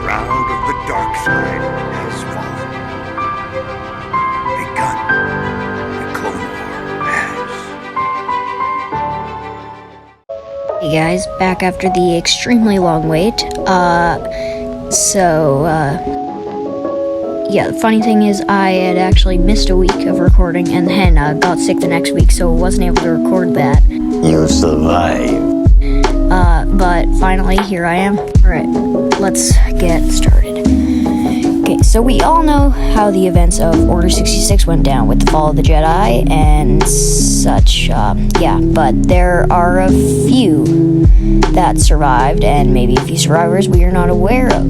shroud of the dark side has fallen. Begun. The Clone War has. Hey guys, back after the extremely long wait. Yeah, the funny thing is I had actually missed a week of recording and then got sick the next week, so wasn't able to record that. You survived. But finally, here I am. Alright, let's get started. Okay, so we all know how the events of Order 66 went down with the fall of the Jedi and such, yeah, but there are a few that survived, and maybe a few survivors we are not aware of,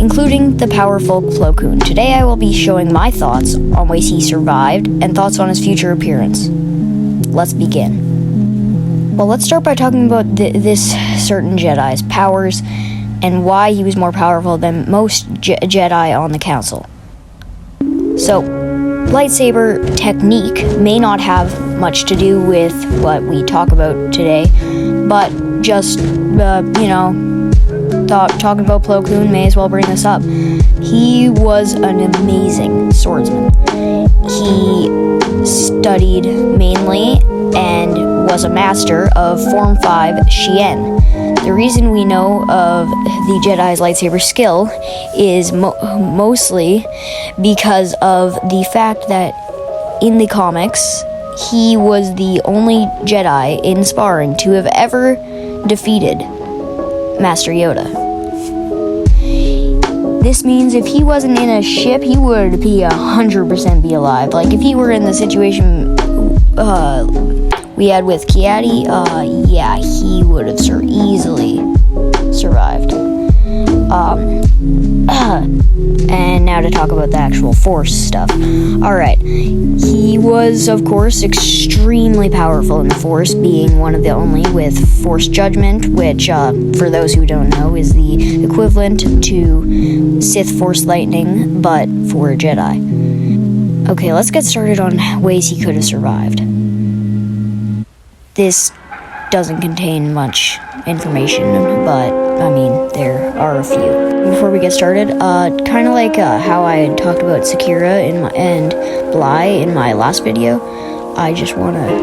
including the powerful Plo Koon. Today I will be showing my thoughts on ways he survived and thoughts on his future appearance. Let's begin. Well, let's start by talking about this certain Jedi's powers and why he was more powerful than most Jedi on the Council. So, lightsaber technique may not have much to do with what we talk about today, but just, talking about Plo Koon, may as well bring this up. He was an amazing swordsman. He studied mainly and was a master of Form 5 Xian. The reason we know of the Jedi's lightsaber skill is mostly because of the fact that in the comics, he was the only Jedi in sparring to have ever defeated Master Yoda. This means if he wasn't in a ship, he would be 100% be alive. Like, if he were in the situation we had with Kiadi, yeah, he would have easily survived. And now to talk about the actual Force stuff. Alright, he was, of course, extremely powerful in the Force, being one of the only with Force Judgment, which, for those who don't know, is the equivalent to Sith Force Lightning, but for a Jedi. Okay, let's get started on ways he could have survived. This doesn't contain much information, but, I mean, there are a few. Before we get started, kind of like how I had talked about Sakura and Bly in my last video, I just want to,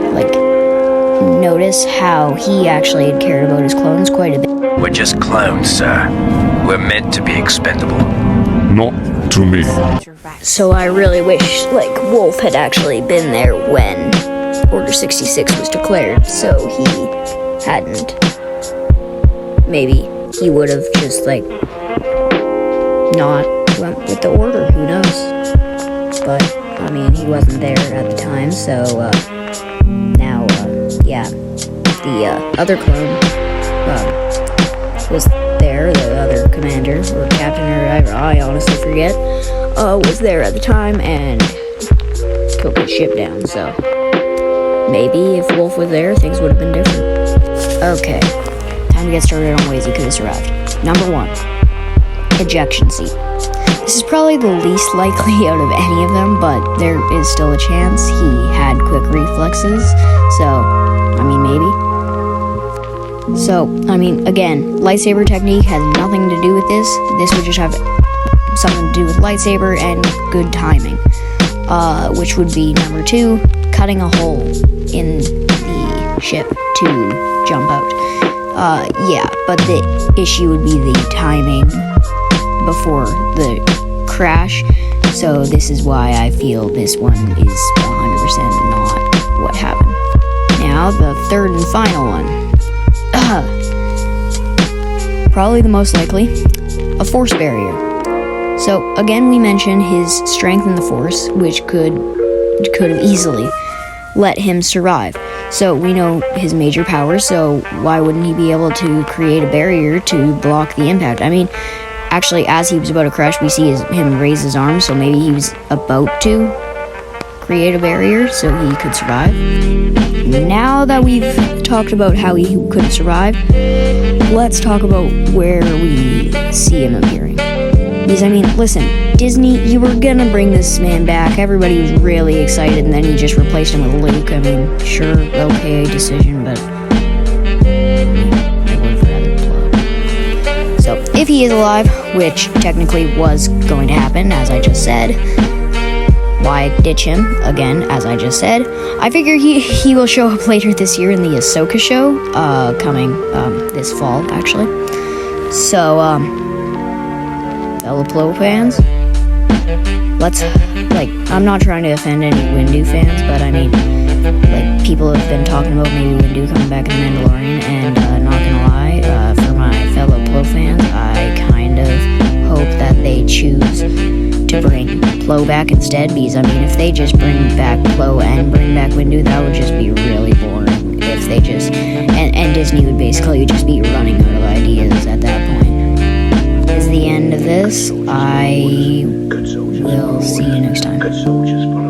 notice how he actually had cared about his clones quite a bit. We're just clones, sir. We're meant to be expendable. Not to me. So I really wish, Wolf had actually been there when Order 66 was declared, so he hadn't. Maybe he would have just, not went with the order, who knows? But, I mean, he wasn't there at the time, so, now, yeah, the, other clone, was there, the other commander, or captain, or I honestly forget, was there at the time, and took his ship down, so maybe if Wolf was there, things would have been different. Okay, time to get started on ways he could have survived. Number 1, ejection seat. This is probably the least likely out of any of them, but there is still a chance. He had quick reflexes, so, I mean, maybe. So, I mean, again, lightsaber technique has nothing to do with this. This would just have something to do with lightsaber and good timing, which would be number 2, cutting a hole in the ship to jump out. Yeah, but the issue would be the timing before the crash, so this is why I feel this one is 100% not what happened. Now, the third and final one. Probably the most likely, a force barrier. So, again, we mentioned his strength in the Force, which could have easily let him survive. So we know his major powers, so why wouldn't he be able to create a barrier to block the impact? I mean, actually, as he was about to crash, we see him raise his arm, so maybe he was about to create a barrier so he could survive. Now that we've talked about how he could have survived, let's talk about where we see him appearing. Because, I mean, listen, Disney, you were gonna bring this man back. Everybody was really excited, and then you just replaced him with Luke. I mean, sure, okay decision, but I would have rather Plo. So, if he is alive, which technically was going to happen, as I just said. Why ditch him again, as I just said? I figure he will show up later this year in the Ahsoka show, coming this fall, actually. So, fellow Plo fans, let's, like, I'm not trying to offend any Windu fans, but I mean, like, people have been talking about maybe Windu coming back in The Mandalorian, and not gonna lie, for my fellow Plo fans, I kind of hope that they choose to bring Plo back instead, because I mean, if they just bring back Plo and bring back Windu, that would just be really boring. If they just, and Disney would basically just be running out of ideas at that point. Is the end of this. I will see you next time.